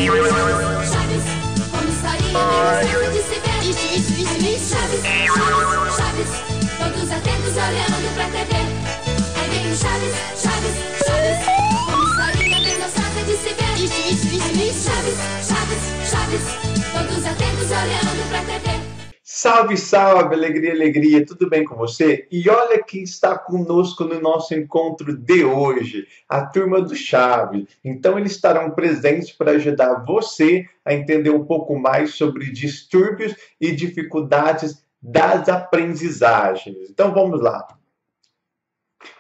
Chaves, como estaria bem gostoso de se ver. Chaves, Chaves, Chaves, todos atentos olhando pra TV. Aí vem o Chaves, Chaves, Chaves, como estaria bem gostoso de se ver. Chaves, Chaves, Chaves, todos atentos olhando pra TV. Salve, salve, alegria, alegria, tudo bem com você? E olha quem está conosco no nosso encontro de hoje, a turma do Chaves. Então eles estarão presentes para ajudar você a entender um pouco mais sobre distúrbios e dificuldades das aprendizagens. Então vamos lá.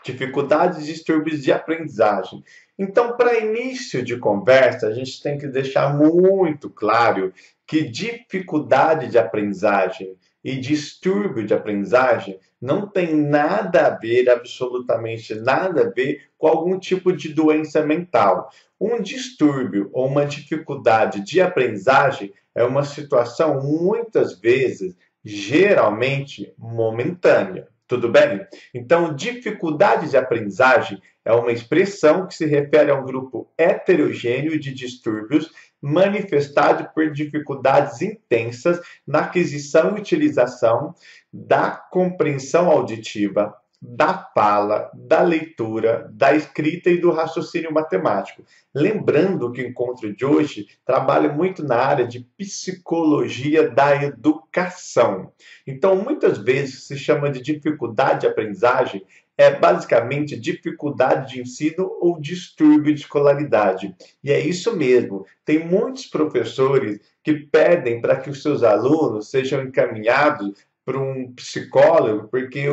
Dificuldades e distúrbios de aprendizagem. Então, para início de conversa, a gente tem que deixar muito claro que dificuldade de aprendizagem e distúrbio de aprendizagem não tem nada a ver, absolutamente nada a ver, com algum tipo de doença mental. Um distúrbio ou uma dificuldade de aprendizagem é uma situação, muitas vezes, geralmente momentânea. Tudo bem? Então, dificuldade de aprendizagem é uma expressão que se refere a um grupo heterogêneo de distúrbios manifestado por dificuldades intensas na aquisição e utilização da compreensão auditiva, da fala, da leitura, da escrita e do raciocínio matemático. Lembrando que o encontro de hoje trabalha muito na área de psicologia da educação. Então, muitas vezes se chama de dificuldade de aprendizagem, é basicamente dificuldade de ensino ou distúrbio de escolaridade. E é isso mesmo. Tem muitos professores que pedem para que os seus alunos sejam encaminhados para um psicólogo, porque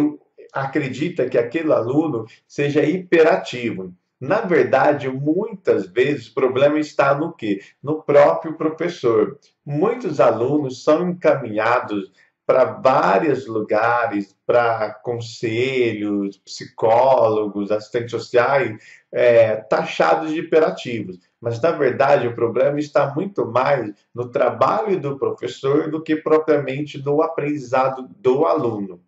acredita que aquele aluno seja hiperativo. Na verdade, muitas vezes o problema está no quê? No próprio professor. Muitos alunos são encaminhados para vários lugares, para conselhos, psicólogos, assistentes sociais, taxados de hiperativos. Mas, na verdade, o problema está muito mais no trabalho do professor do que propriamente no aprendizado do aluno.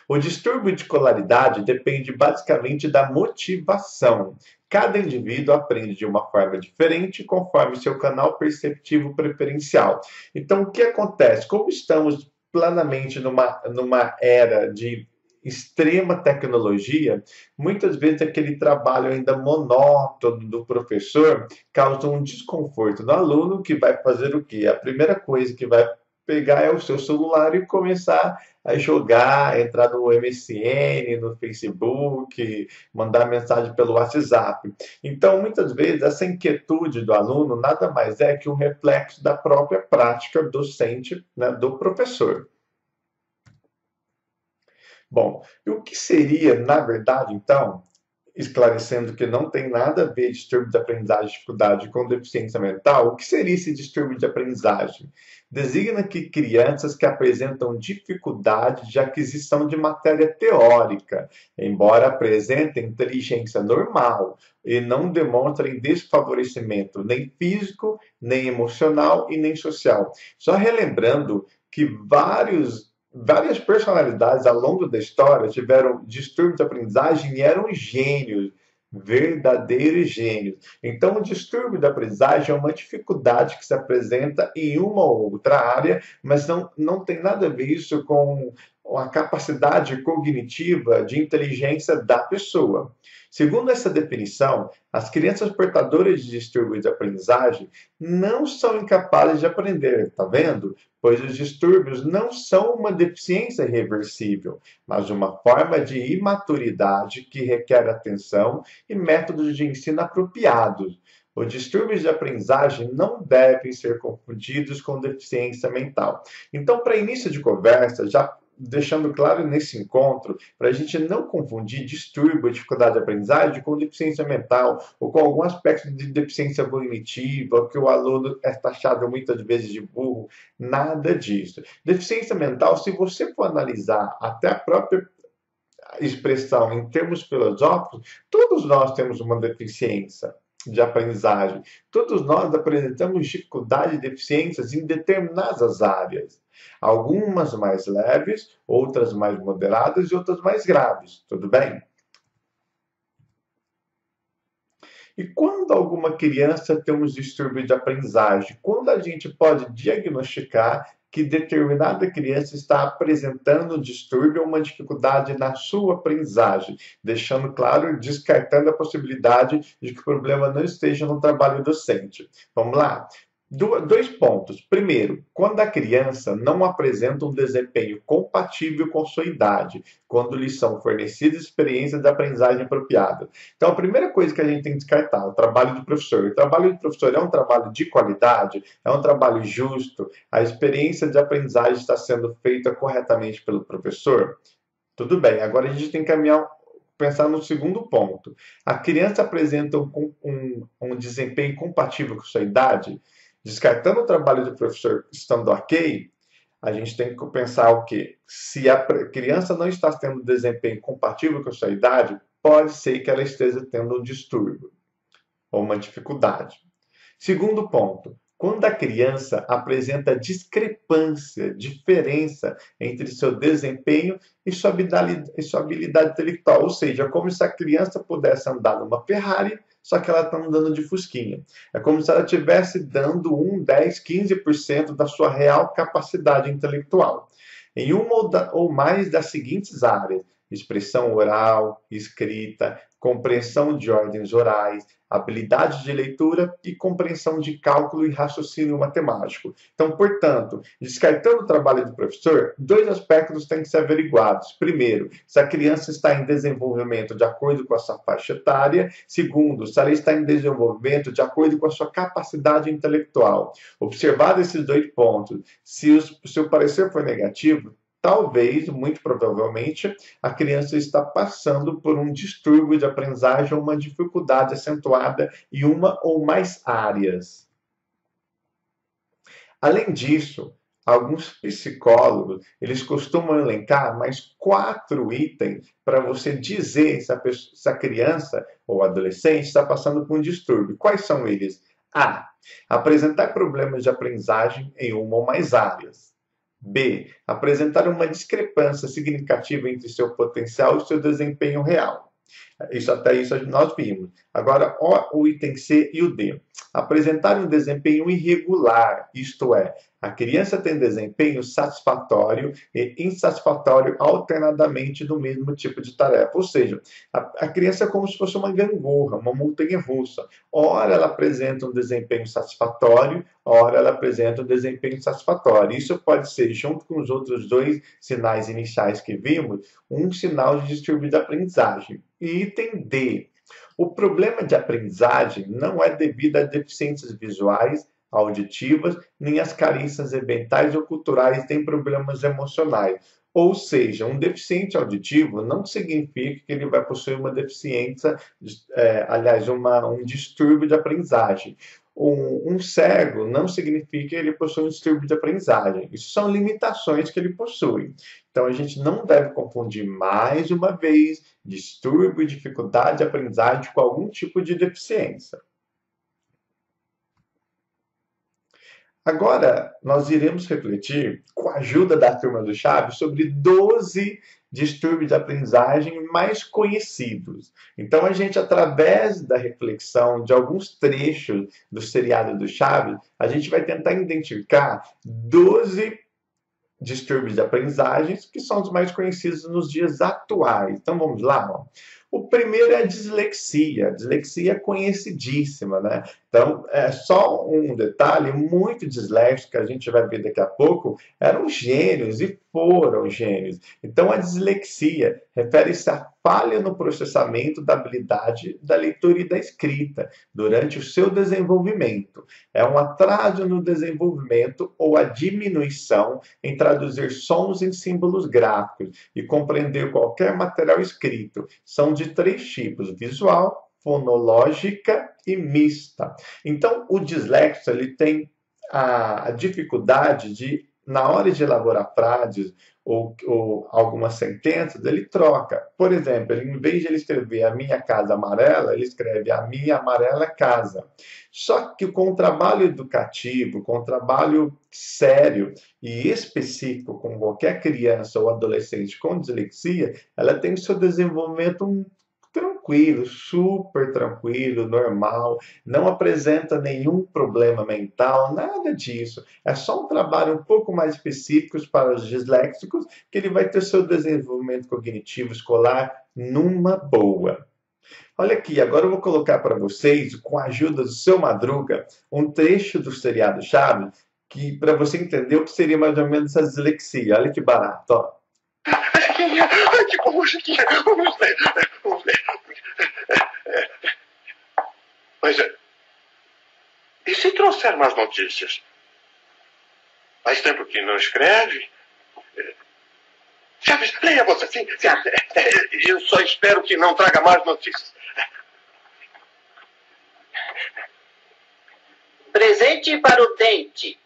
O distúrbio de escolaridade depende basicamente da motivação. Cada indivíduo aprende de uma forma diferente conforme seu canal perceptivo preferencial. Então, o que acontece? Como estamos plenamente numa era de extrema tecnologia, muitas vezes aquele trabalho ainda monótono do professor causa um desconforto no aluno, que vai fazer o quê? A primeira coisa que vai pegar é o seu celular e começar a jogar, entrar no MSN, no Facebook, mandar mensagem pelo WhatsApp. Então, muitas vezes, essa inquietude do aluno nada mais é que um reflexo da própria prática docente, né, do professor. Bom, e o que seria, na verdade, então, esclarecendo que não tem nada a ver distúrbio de aprendizagem, dificuldade com deficiência mental, o que seria esse distúrbio de aprendizagem? Designa que crianças que apresentam dificuldade de aquisição de matéria teórica, embora apresentem inteligência normal e não demonstrem desfavorecimento nem físico, nem emocional e nem social. Só relembrando que várias personalidades ao longo da história tiveram distúrbio de aprendizagem e eram gênios, verdadeiros gênios. Então, o distúrbio da aprendizagem é uma dificuldade que se apresenta em uma ou outra área, mas não tem nada a ver isso com a capacidade cognitiva de inteligência da pessoa. Segundo essa definição, as crianças portadoras de distúrbio de aprendizagem não são incapazes de aprender, tá vendo? Pois os distúrbios não são uma deficiência irreversível, mas uma forma de imaturidade que requer atenção e métodos de ensino apropriados. Os distúrbios de aprendizagem não devem ser confundidos com deficiência mental. Então, para início de conversa, já deixando claro nesse encontro, para a gente não confundir distúrbio, dificuldade de aprendizagem com deficiência mental ou com algum aspecto de deficiência cognitiva, que o aluno é taxado muitas vezes de burro, nada disso. Deficiência mental, se você for analisar até a própria expressão em termos filosóficos, todos nós temos uma deficiência de aprendizagem. Todos nós apresentamos dificuldade e deficiências em determinadas áreas. Algumas mais leves, outras mais moderadas e outras mais graves. Tudo bem? E quando alguma criança tem um distúrbio de aprendizagem? Quando a gente pode diagnosticar que determinada criança está apresentando um distúrbio ou uma dificuldade na sua aprendizagem, deixando claro, descartando a possibilidade de que o problema não esteja no trabalho docente. Vamos lá? Dois pontos. Primeiro, quando a criança não apresenta um desempenho compatível com sua idade, quando lhes são fornecidas experiências de aprendizagem apropriada. Então, a primeira coisa que a gente tem que descartar é o trabalho do professor. O trabalho do professor é um trabalho de qualidade, é um trabalho justo, a experiência de aprendizagem está sendo feita corretamente pelo professor? Tudo bem, agora a gente tem que pensar no segundo ponto. A criança apresenta um desempenho compatível com sua idade? Descartando o trabalho do professor estando ok, a gente tem que pensar o quê? Se a criança não está tendo desempenho compatível com a sua idade, pode ser que ela esteja tendo um distúrbio ou uma dificuldade. Segundo ponto, quando a criança apresenta discrepância, diferença entre seu desempenho e sua habilidade intelectual, ou seja, como se a criança pudesse andar numa Ferrari, só que ela está andando de fusquinha. É como se ela estivesse dando 1, 10, 15% da sua real capacidade intelectual. Em uma ou mais das seguintes áreas: expressão oral, escrita, compreensão de ordens orais, habilidade de leitura e compreensão de cálculo e raciocínio matemático. Então, portanto, descartando o trabalho do professor, dois aspectos têm que ser averiguados. Primeiro, se a criança está em desenvolvimento de acordo com a sua faixa etária. Segundo, se ela está em desenvolvimento de acordo com a sua capacidade intelectual. Observado esses dois pontos, se o parecer for negativo, talvez, muito provavelmente, a criança está passando por um distúrbio de aprendizagem ou uma dificuldade acentuada em uma ou mais áreas. Além disso, alguns psicólogos, eles costumam elencar mais 4 itens para você dizer se a criança ou adolescente está passando por um distúrbio. Quais são eles? A. Apresentar problemas de aprendizagem em uma ou mais áreas. B. Apresentar uma discrepância significativa entre seu potencial e seu desempenho real. Até isso nós vimos. Agora, o item C e o D. Apresentar um desempenho irregular, isto é, a criança tem desempenho satisfatório e insatisfatório alternadamente no mesmo tipo de tarefa. Ou seja, a criança é como se fosse uma gangorra, uma montanha-russa. Ora ela apresenta um desempenho satisfatório, ora ela apresenta um desempenho insatisfatório. Isso pode ser, junto com os outros 2 sinais iniciais que vimos, um sinal de distúrbio de aprendizagem. E item D. O problema de aprendizagem não é devido a deficiências visuais, auditivas, nem às carências mentais ou culturais, nem problemas emocionais. Ou seja, um deficiente auditivo não significa que ele vai possuir uma deficiência, um distúrbio de aprendizagem. Um cego não significa que ele possui um distúrbio de aprendizagem. Isso são limitações que ele possui. Então, a gente não deve confundir, mais uma vez, distúrbio e dificuldade de aprendizagem com algum tipo de deficiência. Agora, nós iremos refletir, com a ajuda da turma do Chaves, sobre 12 distúrbios de aprendizagem mais conhecidos. Então, a gente, através da reflexão de alguns trechos do seriado do Chaves, a gente vai tentar identificar 12 distúrbios de aprendizagens que são os mais conhecidos nos dias atuais. Então, vamos lá, ó. O primeiro é a dislexia. A dislexia é conhecidíssima, né? Então, é só um detalhe, muito disléxico, que a gente vai ver daqui a pouco, eram gênios e foram gênios. Então, a dislexia refere-se à falha no processamento da habilidade da leitura e da escrita durante o seu desenvolvimento. É um atraso no desenvolvimento ou a diminuição em traduzir sons em símbolos gráficos e compreender qualquer material escrito. São de 3 tipos: visual, fonológica e mista. Então, o dislexo ele tem a dificuldade de, na hora de elaborar frases ou algumas sentenças, ele troca. Por exemplo, em vez de ele escrever a minha casa amarela, ele escreve a minha amarela casa. Só que com o trabalho educativo, com o trabalho sério e específico com qualquer criança ou adolescente com dislexia, ela tem o seu desenvolvimento tranquilo, super tranquilo, normal, não apresenta nenhum problema mental, nada disso. É só um trabalho um pouco mais específico para os disléxicos, que ele vai ter seu desenvolvimento cognitivo escolar numa boa. Olha aqui, agora eu vou colocar para vocês, com a ajuda do seu Madruga, um trecho do seriado Chaves, que para você entender o que seria mais ou menos essa dislexia. Olha que barato, ó. Chiquinha, ai que bom, Chiquinha, vamos ler, vamos ler. Mas, e se trouxer mais notícias? Faz tempo que não escreve? Chaves, leia você, sim. Eu só espero que não traga mais notícias. Presente para o dente.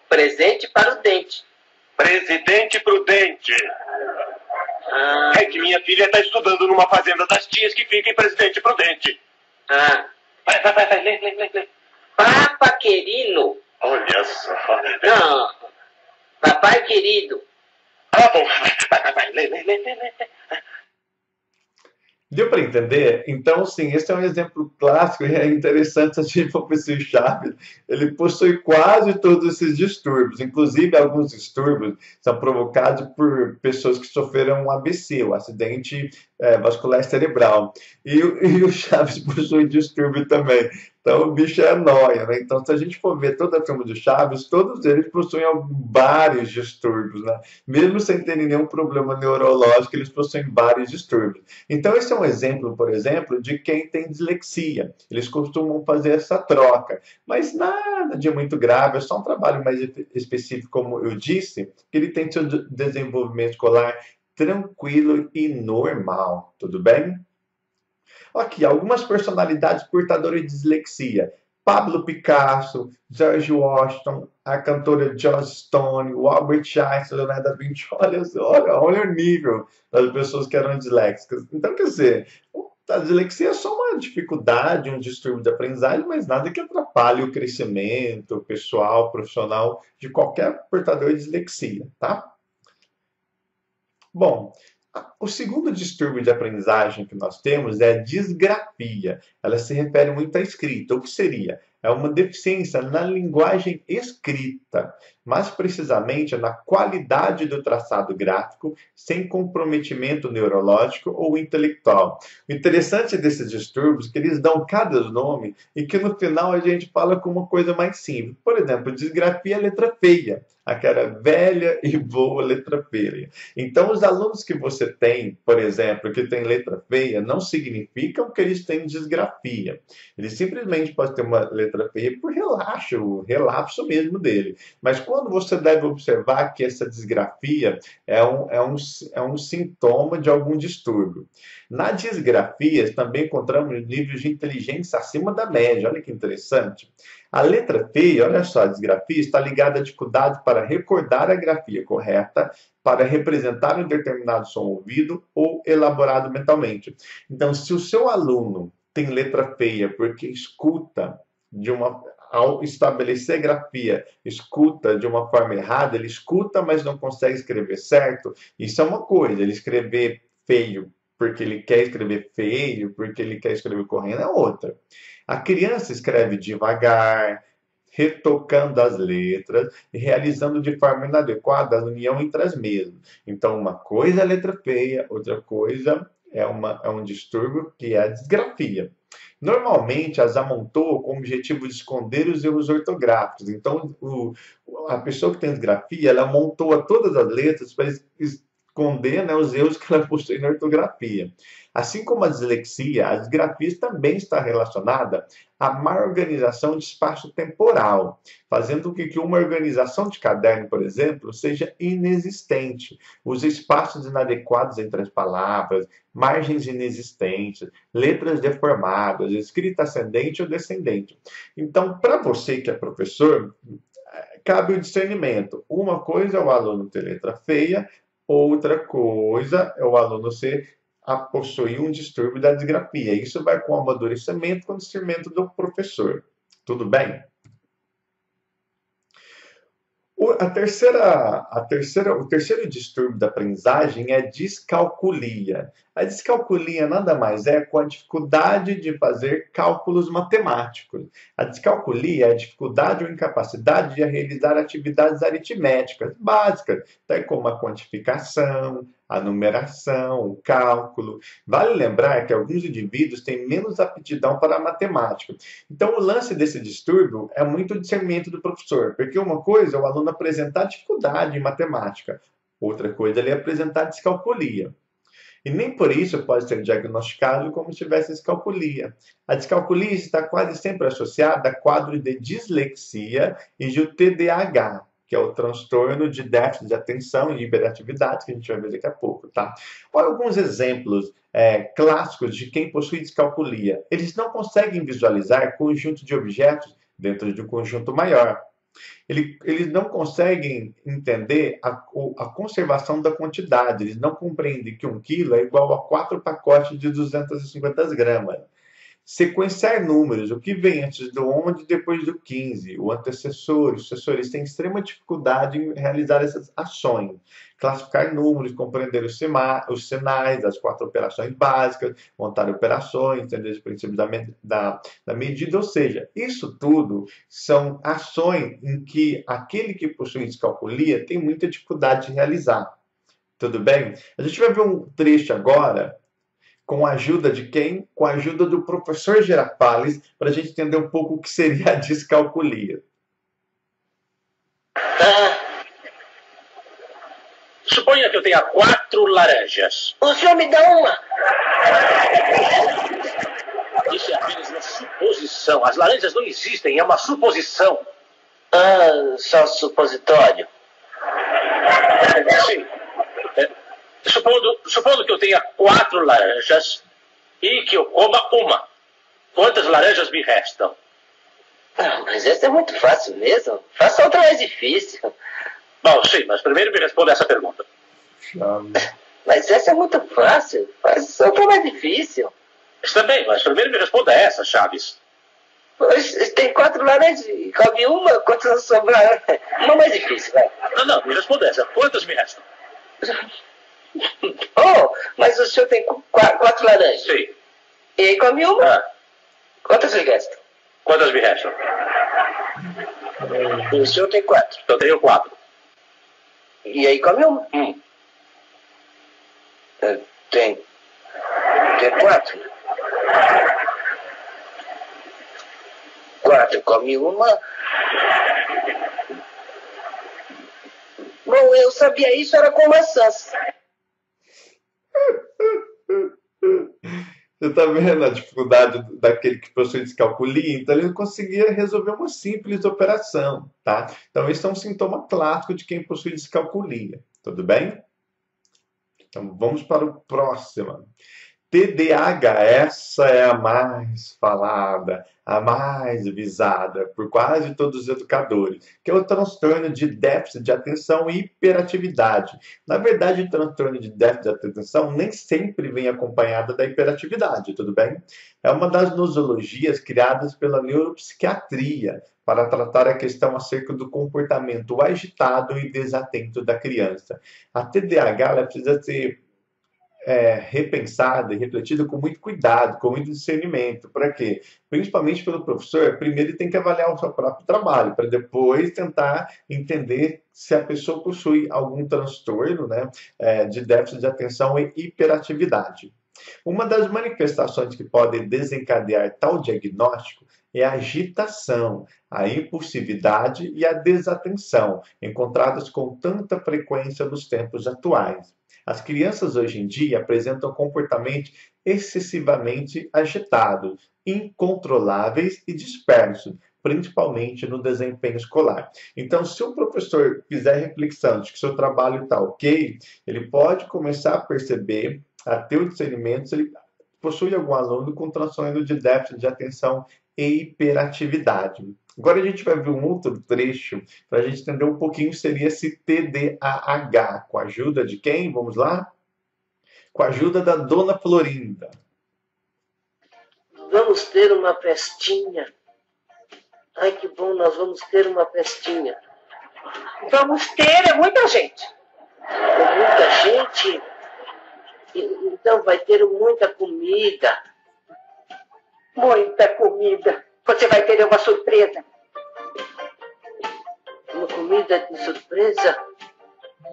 Presente para o dente. Presidente Prudente. É que minha filha está estudando numa fazenda das tias que fica em Presidente Prudente. Vai, lê. Papa querido. Olha só. Não. Papai querido. Bom. Vai, lê. Deu para entender? Então, sim, esse é um exemplo clássico e é interessante a gente for professor Chaves. Ele possui quase todos esses distúrbios. Inclusive, alguns distúrbios são provocados por pessoas que sofreram um AVC, o acidente vascular cerebral. E o Chaves possui distúrbio também. Então, o bicho é nóia, né? Então, se a gente for ver toda a turma do Chaves, todos eles possuem vários distúrbios, né? Mesmo sem terem nenhum problema neurológico, eles possuem vários distúrbios. Então, esse é um exemplo, por exemplo, de quem tem dislexia. Eles costumam fazer essa troca, mas nada de muito grave, é só um trabalho mais específico, como eu disse, que ele tem seu desenvolvimento escolar tranquilo e normal, tudo bem? Aqui, algumas personalidades portadoras de dislexia. Pablo Picasso, George Washington, a cantora Joss Stone, o Albert Einstein, Leonardo da Vinci. Olha o nível das pessoas que eram disléxicas. Então, quer dizer, a dislexia é só uma dificuldade, um distúrbio de aprendizagem, mas nada que atrapalhe o crescimento pessoal, profissional de qualquer portador de dislexia, tá? Bom, o segundo distúrbio de aprendizagem que nós temos é a disgrafia. Ela se refere muito à escrita. O que seria? É uma deficiência na linguagem escrita, mais precisamente na qualidade do traçado gráfico, sem comprometimento neurológico ou intelectual. O interessante desses distúrbios é que eles dão cada nome e que no final a gente fala com uma coisa mais simples. Por exemplo, disgrafia é letra feia, aquela velha e boa letra feia. Então, os alunos que você tem, por exemplo, que tem letra feia, não significam que eles têm disgrafia. Eles simplesmente podem ter uma letra feia por relapso mesmo dele. Mas quando você deve observar que essa disgrafia é um sintoma de algum distúrbio. Na disgrafia, também encontramos níveis de inteligência acima da média. Olha que interessante. A letra feia, olha só, a disgrafia está ligada à dificuldade para recordar a grafia correta, para representar um determinado som ouvido ou elaborado mentalmente. Então, se o seu aluno tem letra feia porque escuta ao estabelecer grafia, escuta de uma forma errada, ele escuta, mas não consegue escrever certo, isso é uma coisa. Ele escrever feio porque ele quer escrever feio, porque ele quer escrever correndo, é outra. A criança escreve devagar, retocando as letras e realizando de forma inadequada a união entre as mesmas. Então, uma coisa é a letra feia, outra coisa é um distúrbio que é a disgrafia. Normalmente, as amontoam com o objetivo de esconder os erros ortográficos. Então, a pessoa que tem disgrafia, ela amontoa todas as letras para esconder, né, os erros que ela possui na ortografia. Assim como a dislexia, a disgrafia também está relacionada à má organização de espaço temporal, fazendo com que uma organização de caderno, por exemplo, seja inexistente. Os espaços inadequados entre as palavras, margens inexistentes, letras deformadas, escrita ascendente ou descendente. Então, para você que é professor, cabe o discernimento. Uma coisa é o aluno ter letra feia, outra coisa é o aluno possuir um distúrbio da disgrafia. Isso vai com o amadurecimento, com o discernimento do professor. Tudo bem? O terceiro distúrbio da aprendizagem é a descalculia. A descalculia nada mais é com a dificuldade de fazer cálculos matemáticos. A descalculia é a dificuldade ou incapacidade de realizar atividades aritméticas básicas, tais como a quantificação, a numeração, o cálculo. Vale lembrar que alguns indivíduos têm menos aptidão para a matemática. Então, o lance desse distúrbio é muito o discernimento do professor, porque uma coisa é o aluno apresentar dificuldade em matemática, outra coisa é ele apresentar descalculia. E nem por isso pode ser diagnosticado como se tivesse descalculia. A descalculia está quase sempre associada a quadro de dislexia e de TDAH, que é o transtorno de déficit de atenção e hiperatividade, que a gente vai ver daqui a pouco, tá? Olha alguns exemplos clássicos de quem possui descalculia. Eles não conseguem visualizar conjunto de objetos dentro de um conjunto maior. Eles não conseguem entender a conservação da quantidade. Eles não compreendem que 1 quilo é igual a 4 pacotes de 250 gramas. Sequenciar números, o que vem antes do 11 e depois do 15, o antecessor, os sucessores têm extrema dificuldade em realizar essas ações. Classificar números, compreender os sinais, as 4 operações básicas, montar operações, entender os princípios da medida, ou seja, isso tudo são ações em que aquele que possui descalculia tem muita dificuldade de realizar. Tudo bem? A gente vai ver um trecho agora com a ajuda de quem? Com a ajuda do professor Girafales, para a gente entender um pouco o que seria a descalculia. Suponha que eu tenha 4 laranjas. O senhor me dá uma. Isso é apenas uma suposição. As laranjas não existem, é uma suposição. Só supositório. Sim. Supondo que eu tenha 4 laranjas e que eu coma uma. Quantas laranjas me restam? Mas essa é muito fácil mesmo. Faça outra mais difícil. Bom, sim, mas primeiro me responda essa pergunta. Mas essa é muito fácil. Faça outra mais difícil. Está bem, mas primeiro me responda essa, Chaves. Pois, tem 4 laranjas e come uma. Quantas sobraram? Uma mais difícil, vai. Não, me responda essa. Quantas me restam? Mas o senhor tem 4 laranjas. Sim. E aí come uma? Quantas lhe restam? Quantas me restam? E o senhor tem 4. Eu tenho 4. E aí come uma? Tem 4. 4 come uma. Bom, eu sabia isso, era com maçãs. Você está vendo a dificuldade daquele que possui descalculia? Então, ele não conseguia resolver uma simples operação, tá? Então, esse é um sintoma clássico de quem possui descalculia. Tudo bem? Então, vamos para o próximo. TDAH, essa é a mais falada, a mais visada por quase todos os educadores, que é o transtorno de déficit de atenção e hiperatividade. Na verdade, o transtorno de déficit de atenção nem sempre vem acompanhado da hiperatividade, tudo bem? É uma das nosologias criadas pela neuropsiquiatria para tratar a questão acerca do comportamento agitado e desatento da criança. A TDAH ela precisa ser repensada e refletida com muito cuidado, com muito discernimento. Para quê? Principalmente pelo professor, primeiro ele tem que avaliar o seu próprio trabalho, para depois tentar entender se a pessoa possui algum transtorno, né, de déficit de atenção e hiperatividade. Uma das manifestações que podem desencadear tal diagnóstico é a agitação, a impulsividade e a desatenção, encontradas com tanta frequência nos tempos atuais. As crianças hoje em dia apresentam comportamentos excessivamente agitados, incontroláveis e dispersos, principalmente no desempenho escolar. Então, se o professor fizer reflexão de que seu trabalho está ok, ele pode começar a perceber, a ter o discernimento se ele possui algum aluno com transtorno de déficit de atenção e hiperatividade. Agora a gente vai ver um outro trecho para a gente entender um pouquinho seria esse TDAH. Com a ajuda de quem? Vamos lá? Com a ajuda da Dona Florinda. Vamos ter uma festinha. Ai, que bom, nós vamos ter uma festinha. Vamos ter muita gente. Muita gente? Então vai ter muita comida. Muita comida. Você vai ter uma surpresa. Uma comida de surpresa?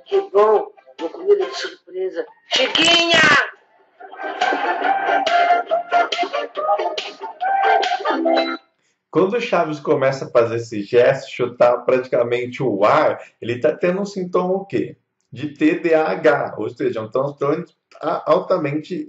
Que bom. Uma comida de surpresa. Chiquinha! Quando o Chaves começa a fazer esse gesto, chutar praticamente o ar, ele está tendo um sintoma o quê? De TDAH, ou seja, um transtorno altamente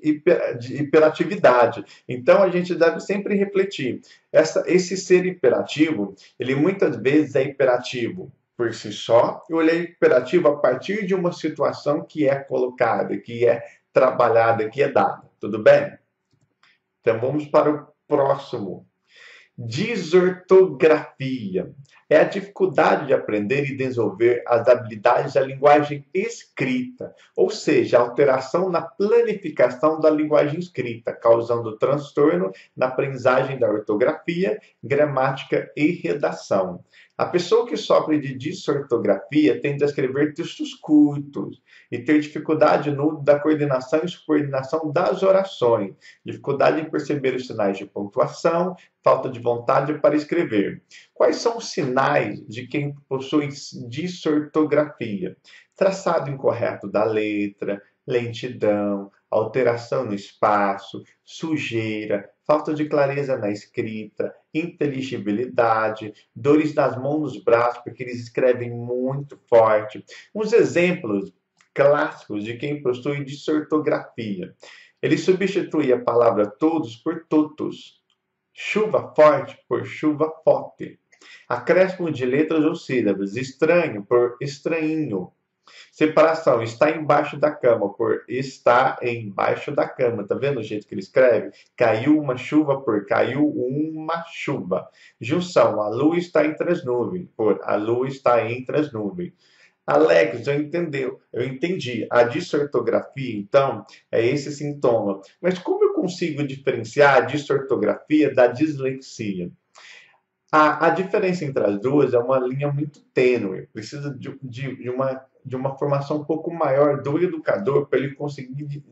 de hiperatividade. Então a gente deve sempre refletir. Esse ser hiperativo, ele muitas vezes é hiperativo por si só, ou ele é hiperativo a partir de uma situação que é colocada, que é trabalhada, que é dada. Tudo bem? Então vamos para o próximo. Disortografia é a dificuldade de aprender e desenvolver as habilidades da linguagem escrita, ou seja, a alteração na planificação da linguagem escrita, causando transtorno na aprendizagem da ortografia, gramática e redação. A pessoa que sofre de disortografia tende a escrever textos curtos e ter dificuldade no da coordenação e subordinação das orações, dificuldade em perceber os sinais de pontuação, falta de vontade para escrever. Quais são os sinais de quem possui disortografia? Traçado incorreto da letra, lentidão, alteração no espaço, sujeira, falta de clareza na escrita, inteligibilidade, dores nas mãos, nos braços, porque eles escrevem muito forte. Uns exemplos clássicos de quem possui disortografia. Ele substitui a palavra todos por totos, chuva forte por chuva forte, acréscimo de letras ou sílabas, estranho por estranho, separação, está embaixo da cama, por está embaixo da cama. Tá vendo o jeito que ele escreve? Caiu uma chuva por caiu uma chuva. Junção, a lua está entre as nuvens, por a lua está entre as nuvens. Alex, eu entendi. A disortografia, então, é esse sintoma. Mas como eu consigo diferenciar a disortografia da dislexia? A diferença entre as duas é uma linha muito tênue. Precisa de uma formação um pouco maior do educador para ele conseguir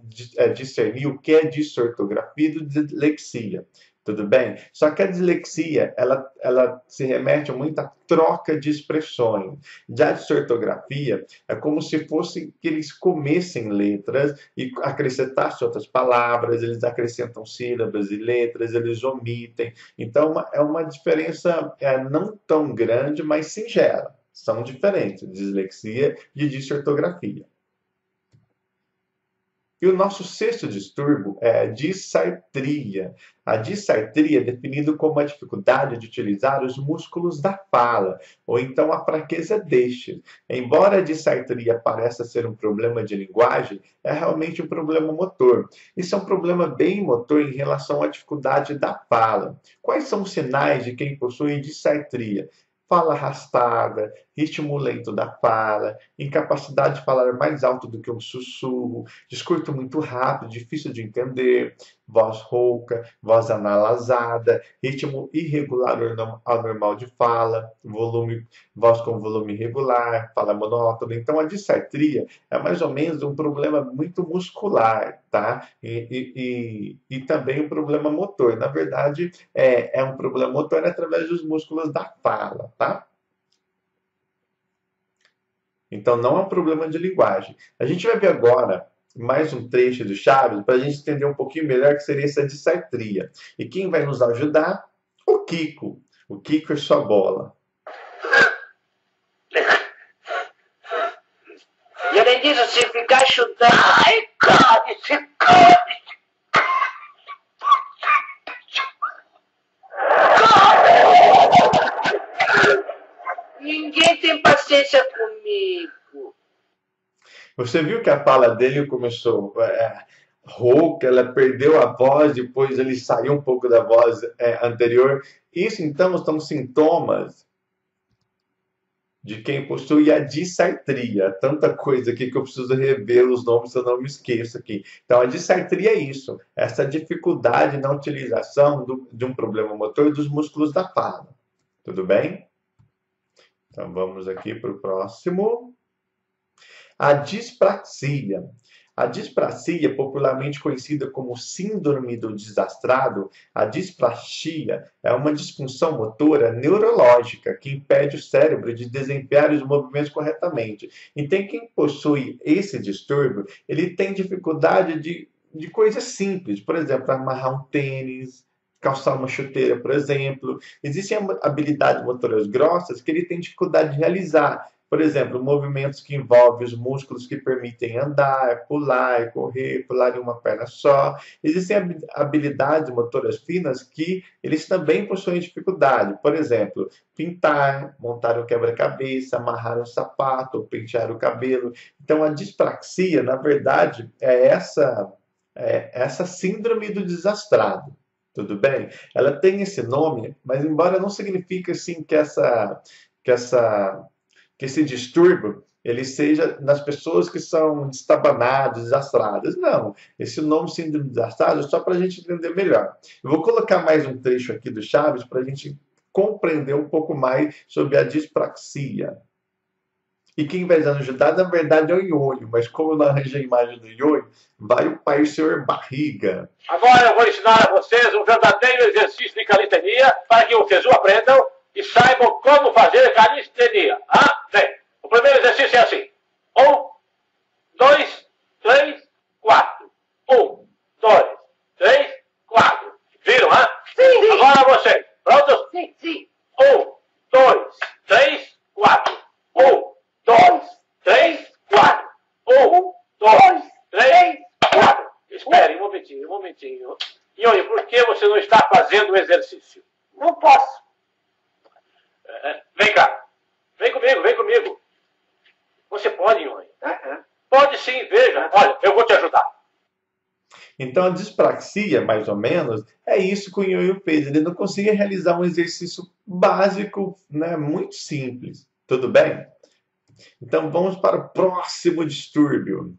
discernir o que é disortografia e dislexia. Tudo bem? Só que a dislexia, ela se remete muito à troca de expressões. Já a disortografia é como se fosse que eles comessem letras e acrescentassem outras palavras, eles acrescentam sílabas e letras, eles omitem. Então, é uma diferença não tão grande, mas singela. São diferentes, dislexia e disortografia. E o nosso sexto distúrbio é a disartria. A disartria é definida como a dificuldade de utilizar os músculos da fala, ou então a fraqueza destes. Embora a disartria pareça ser um problema de linguagem, é realmente um problema motor. Isso é um problema bem motor em relação à dificuldade da fala. Quais são os sinais de quem possui disartria? Fala arrastada, ritmo lento da fala, incapacidade de falar mais alto do que um sussurro, discurso muito rápido, difícil de entender, voz rouca, voz analasada, ritmo irregular ao normal de fala, voz com volume irregular, fala monótona. Então, a disartria é mais ou menos um problema muito muscular, tá? E também um problema motor. Na verdade, é um problema motor através dos músculos da fala, tá? Então, não é um problema de linguagem. A gente vai ver agora mais um trecho do Chaves para a gente entender um pouquinho melhor o que seria essa disartria. E quem vai nos ajudar? O Kiko. O Kiko e sua bola. E além disso, se ficar chutando... Ai, cale-se! Ninguém tem paciência comigo. Você viu que a fala dele começou rouca, ela perdeu a voz, depois ele saiu um pouco da voz anterior. Isso, então, são sintomas de quem possui a disartria. Tanta coisa aqui que eu preciso rever os nomes, se eu não me esqueço aqui. Então, a disartria é isso, essa dificuldade na utilização de um problema motor dos músculos da fala. Tudo bem? Então vamos aqui para o próximo. A dispraxia. A dispraxia, popularmente conhecida como síndrome do desastrado, a dispraxia é uma disfunção motora neurológica que impede o cérebro de desempenhar os movimentos corretamente. Então, quem possui esse distúrbio, ele tem dificuldade de coisas simples, por exemplo, amarrar um tênis, calçar uma chuteira, por exemplo. Existem habilidades motoras grossas que ele tem dificuldade de realizar. Por exemplo, movimentos que envolvem os músculos que permitem andar, pular, correr, pular em uma perna só. Existem habilidades motoras finas que eles também possuem dificuldade. Por exemplo, pintar, montar um quebra-cabeça, amarrar um sapato, ou pentear o cabelo. Então, a dispraxia, na verdade, é essa síndrome do desastrado. Tudo bem? Ela tem esse nome, mas embora não signifique assim que esse distúrbio ele seja nas pessoas que são destabanadas, desastradas. Não, esse nome síndrome desastrado é só para a gente entender melhor. Eu vou colocar mais um trecho aqui do Chaves para a gente compreender um pouco mais sobre a dispraxia. E quem vai nos ajudar, na verdade, é o Ionho, mas como eu não arranjei a imagem do Ionho, vai o pai senhor Barriga. Agora eu vou ensinar a vocês um verdadeiro exercício de calistenia para que vocês o aprendam e saibam como fazer calistenia. Bem, o primeiro exercício é assim. 1, 2, 3, 4. 1, 2, 3, 4. Viram, Sim. Agora vocês. Prontos? Sim. 1, 2, 3, 4. 1, 2, 3, 4. 1, 2, 3, 4. Espere um momentinho. Ionho, por que você não está fazendo o exercício? Não posso. Vem cá. Vem comigo. Você pode, Ionho? Pode sim, veja. Olha, eu vou te ajudar. Então, a dispraxia, mais ou menos, é isso que o Ionho fez. Ele não conseguia realizar um exercício básico, né, muito simples. Tudo bem? Então, vamos para o próximo distúrbio.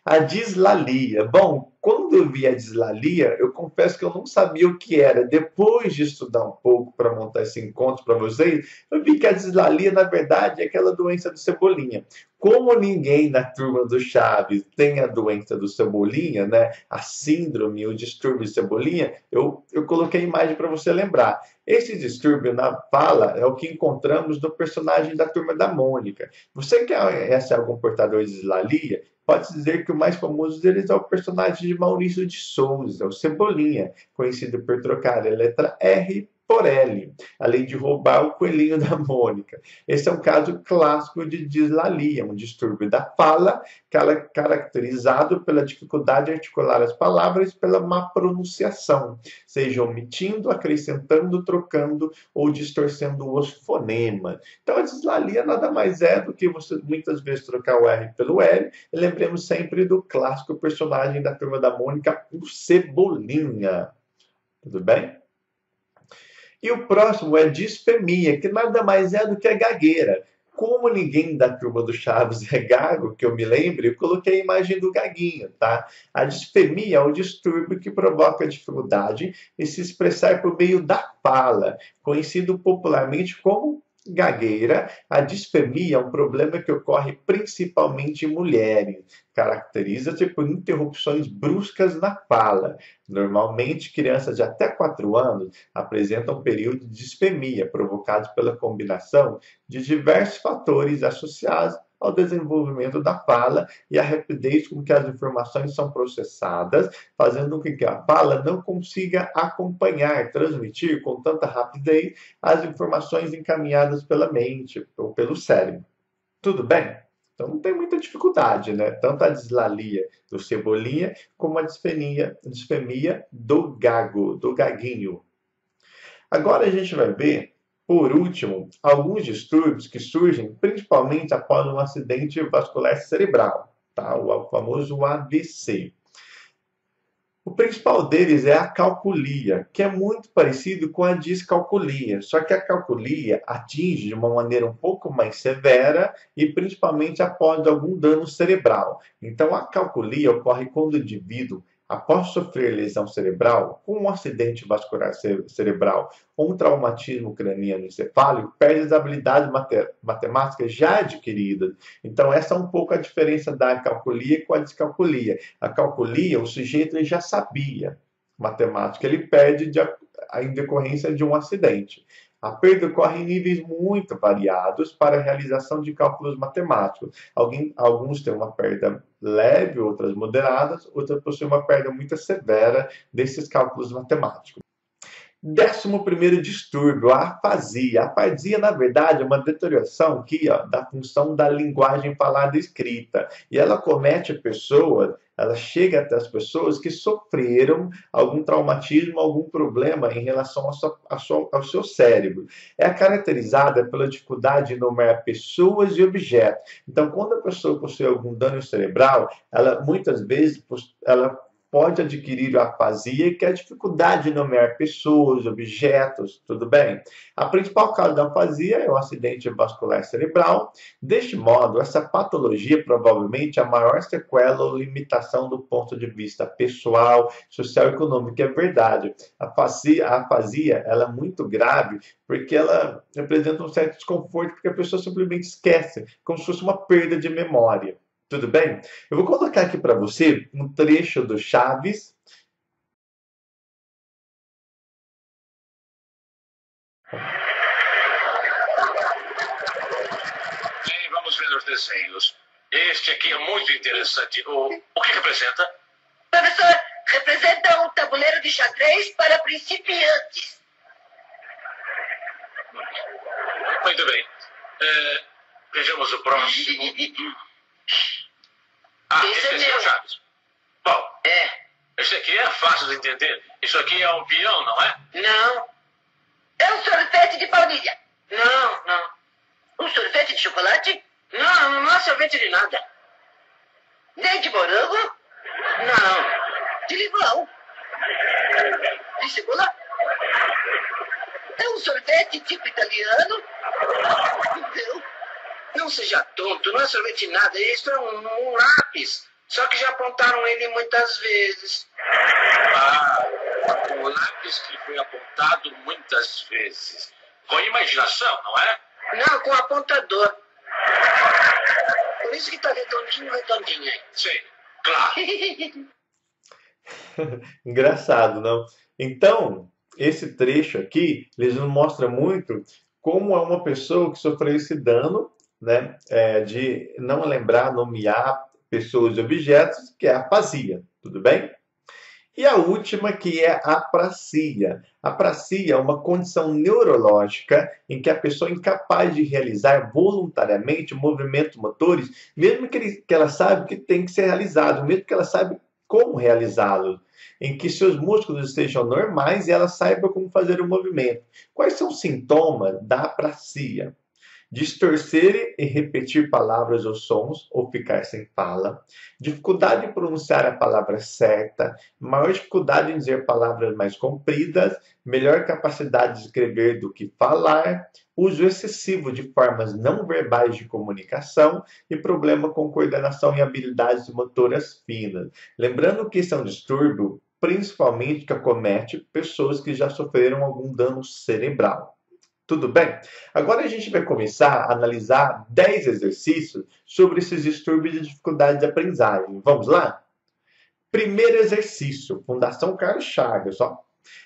A dislalia. Bom, quando eu vi a dislalia, eu confesso que eu não sabia o que era. Depois de estudar um pouco para montar esse encontro para vocês, eu vi que a dislalia, na verdade, é aquela doença do Cebolinha. Como ninguém na turma do Chaves tem a doença do Cebolinha, né? A síndrome, o distúrbio de Cebolinha, eu coloquei a imagem para você lembrar. Esse distúrbio na fala é o que encontramos no personagem da Turma da Mônica. Você que é algum portador de dislalia, pode dizer que o mais famoso deles é o personagem de Maurício de Souza, o Cebolinha, conhecido por trocar a letra R por L, além de roubar o coelhinho da Mônica. Esse é um caso clássico de dislalia, um distúrbio da fala, caracterizado pela dificuldade de articular as palavras e pela má pronunciação, seja omitindo, acrescentando, trocando ou distorcendo os fonemas. Então, a dislalia nada mais é do que você muitas vezes trocar o R pelo L, e lembremos sempre do clássico personagem da Turma da Mônica, o Cebolinha. Tudo bem? E o próximo é disfemia, que nada mais é do que a gagueira. Como ninguém da Turma do Chaves é gago, que eu me lembre, eu coloquei a imagem do gaguinho, tá? A disfemia é um distúrbio que provoca dificuldade em se expressar por meio da fala, conhecido popularmente como gagueira. A disfemia é um problema que ocorre principalmente em mulheres. Caracteriza-se por interrupções bruscas na fala. Normalmente, crianças de até 4 anos apresentam um período de disfemia, provocados pela combinação de diversos fatores associados ao desenvolvimento da fala e à rapidez com que as informações são processadas, fazendo com que a fala não consiga acompanhar, transmitir com tanta rapidez as informações encaminhadas pela mente ou pelo cérebro. Tudo bem? Então não tem muita dificuldade, né? Tanto a dislalia do Cebolinha como a disfemia do gago, do gaguinho. Agora a gente vai ver, por último, alguns distúrbios que surgem principalmente após um acidente vascular cerebral, tá? O famoso AVC. O principal deles é a calculia, que é muito parecido com a discalculia, só que a calculia atinge de uma maneira um pouco mais severa e principalmente após algum dano cerebral. Então, a calculia ocorre quando o indivíduo após sofrer lesão cerebral, com um acidente vascular cerebral ou um traumatismo craniano encefálico, perde as habilidades matemáticas já adquiridas. Então, essa é um pouco a diferença da calculia com a descalculia. A calculia, o sujeito ele já sabia matemática, ele perde em decorrência de um acidente. A perda ocorre em níveis muito variados para a realização de cálculos matemáticos. Alguns têm uma perda leve, outras moderadas, outras possuem uma perda muito severa desses cálculos matemáticos. 11º distúrbio, a afasia. A afasia, na verdade, é uma deterioração da função da linguagem falada e escrita. E ela comete pessoas, ela chega até as pessoas que sofreram algum traumatismo, algum problema em relação ao seu cérebro. É caracterizada pela dificuldade de nomear pessoas e objetos. Então, quando a pessoa possui algum dano cerebral, ela muitas vezes pode adquirir a afasia, que é a dificuldade de nomear pessoas, objetos, tudo bem? A principal causa da afasia é o acidente vascular cerebral. Deste modo, essa patologia provavelmente é a maior sequela ou limitação do ponto de vista pessoal, social e econômico. É verdade. A afasia ela é muito grave porque ela representa um certo desconforto, porque a pessoa simplesmente esquece, como se fosse uma perda de memória. Tudo bem? Eu vou colocar aqui para você um trecho do Chaves. Bem, vamos ver os desenhos. Este aqui é muito interessante. O que representa? Professor, representa um tabuleiro de xadrez para principiantes. Muito bem. Vejamos o próximo. Esse é esse é meu. o Chaves. Bom, esse aqui é fácil de entender. Isso aqui é um peão, não é? Não. É um sorvete de baunilha. Não. Um sorvete de chocolate? Não é sorvete de nada. Nem de morango? Não. De limão? De cebola? É um sorvete tipo italiano? Não seja tonto, não é sorvete nada. Isso é um lápis. Só que já apontaram ele muitas vezes. O lápis que foi apontado muitas vezes. Com imaginação, não é? Não, com apontador. Por isso que tá redondinho aí. Sim, claro. Engraçado, não? Então, esse trecho aqui, eles nos mostra muito como é uma pessoa que sofreu esse dano, né, de não lembrar, nomear pessoas e objetos, que é a afasia, tudo bem? E a última, que é a aprasia. A aprasia é uma condição neurológica em que a pessoa é incapaz de realizar voluntariamente movimentos motores, mesmo que ela saiba que tem que ser realizado, mesmo que ela saiba como realizá-lo, em que seus músculos estejam normais e ela saiba como fazer o movimento. Quais são os sintomas da aprasia? Distorcer e repetir palavras ou sons, ou ficar sem fala, dificuldade em pronunciar a palavra certa, maior dificuldade em dizer palavras mais compridas, melhor capacidade de escrever do que falar, uso excessivo de formas não verbais de comunicação e problema com coordenação e habilidades motoras finas. Lembrando que esse é um distúrbio principalmente que acomete pessoas que já sofreram algum dano cerebral. Tudo bem? Agora a gente vai começar a analisar 10 exercícios sobre esses distúrbios de dificuldade de aprendizagem. Vamos lá? Primeiro exercício, Fundação Carlos Chagas.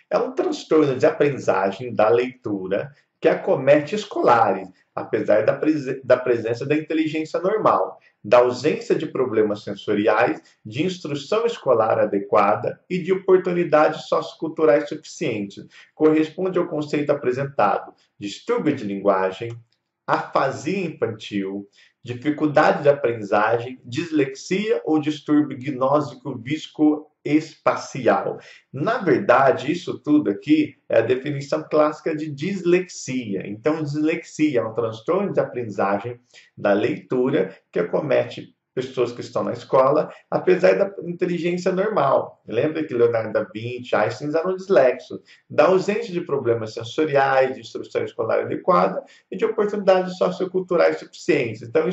É um transtorno de aprendizagem da leitura que acomete escolares, apesar da presença da inteligência normal, da ausência de problemas sensoriais, de instrução escolar adequada e de oportunidades socioculturais suficientes. Corresponde ao conceito apresentado: distúrbio de linguagem, afasia infantil, dificuldade de aprendizagem, dislexia ou distúrbio gnósico viscoespacial. Na verdade, isso tudo aqui é a definição clássica de dislexia. Então, dislexia é um transtorno de aprendizagem da leitura que acomete pessoas que estão na escola, apesar da inteligência normal. Lembra que Leonardo da Vinci, Einstein eram dislexos, da ausência de problemas sensoriais, de instrução escolar adequada e de oportunidades socioculturais suficientes. Então,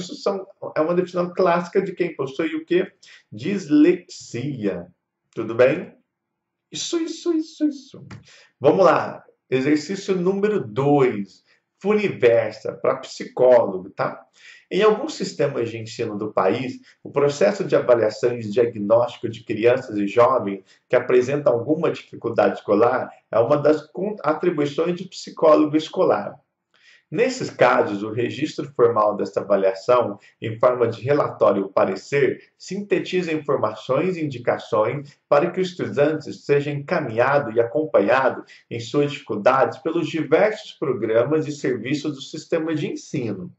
é uma definição clássica de quem possui o quê? Dislexia. Tudo bem? Isso. Vamos lá. Exercício número 2. Funiversa, para psicólogo, tá? Em alguns sistemas de ensino do país, o processo de avaliação e diagnóstico de crianças e jovens que apresentam alguma dificuldade escolar é uma das atribuições de psicólogo escolar. Nesses casos, o registro formal desta avaliação, em forma de relatório ou parecer, sintetiza informações e indicações para que o estudante seja encaminhado e acompanhado em suas dificuldades pelos diversos programas e serviços do sistema de ensino.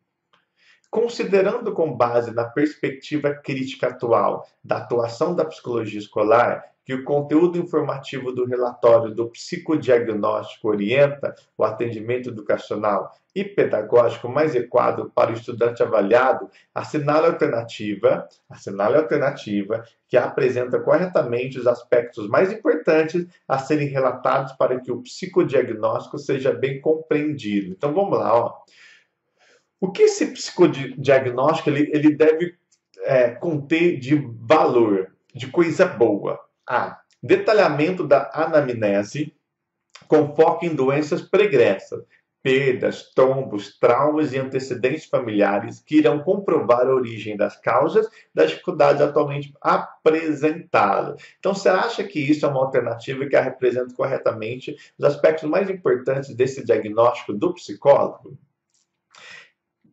Considerando com base na perspectiva crítica atual da atuação da psicologia escolar, que o conteúdo informativo do relatório do psicodiagnóstico orienta o atendimento educacional e pedagógico mais adequado para o estudante avaliado, assinale a alternativa que apresenta corretamente os aspectos mais importantes a serem relatados para que o psicodiagnóstico seja bem compreendido. Então vamos lá, ó. O que esse psicodiagnóstico ele deve conter de valor, de coisa boa? Detalhamento da anamnese com foco em doenças pregressas, perdas, tombos, traumas e antecedentes familiares que irão comprovar a origem das causas das dificuldades atualmente apresentadas. Então, você acha que isso é uma alternativa que representa corretamente os aspectos mais importantes desse diagnóstico do psicólogo?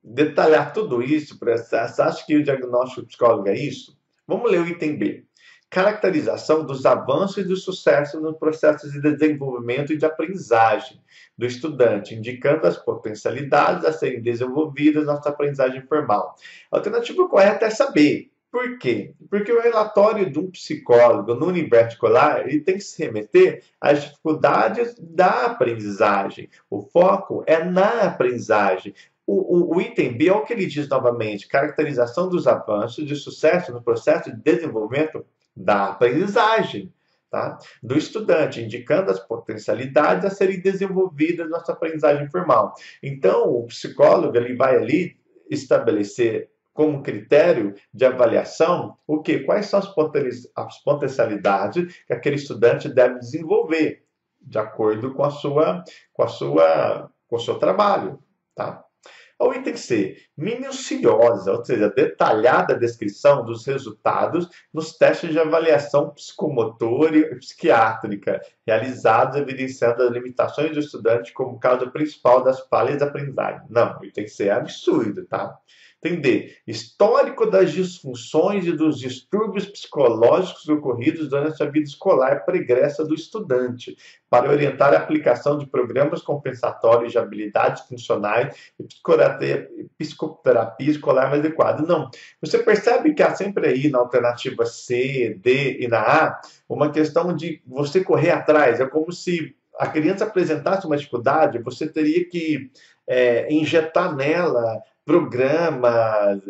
Detalhar tudo isso, você acha que o diagnóstico do psicólogo é isso? Vamos ler o item B. Caracterização dos avanços e do sucesso no processo de desenvolvimento e de aprendizagem do estudante, indicando as potencialidades a serem desenvolvidas na sua aprendizagem formal. A alternativa correta é saber. Por quê? Porque o relatório de um psicólogo no universo escolar ele tem que se remeter às dificuldades da aprendizagem. O foco é na aprendizagem. O item B é o que ele diz novamente, caracterização dos avanços de sucesso no processo de desenvolvimento da aprendizagem, tá? Do estudante, indicando as potencialidades a serem desenvolvidas na sua aprendizagem formal. Então, o psicólogo ele vai ali estabelecer como critério de avaliação o quê? Quais são as potencialidades que aquele estudante deve desenvolver de acordo com o seu trabalho, tá? O item C, minuciosa, ou seja, detalhada descrição dos resultados nos testes de avaliação psicomotora e psiquiátrica realizados, evidenciando as limitações do estudante como causa principal das falhas da aprendizagem. Não, o item C é absurdo, tá? Item D, histórico das disfunções e dos distúrbios psicológicos ocorridos durante a vida escolar pregressa do estudante, para orientar a aplicação de programas compensatórios de habilidades funcionais e psicoterapia escolar mais adequada. Não. Você percebe que há sempre aí na alternativa C, D e na A uma questão de você correr atrás. É como se a criança apresentasse uma dificuldade, você teria que injetar nela programas,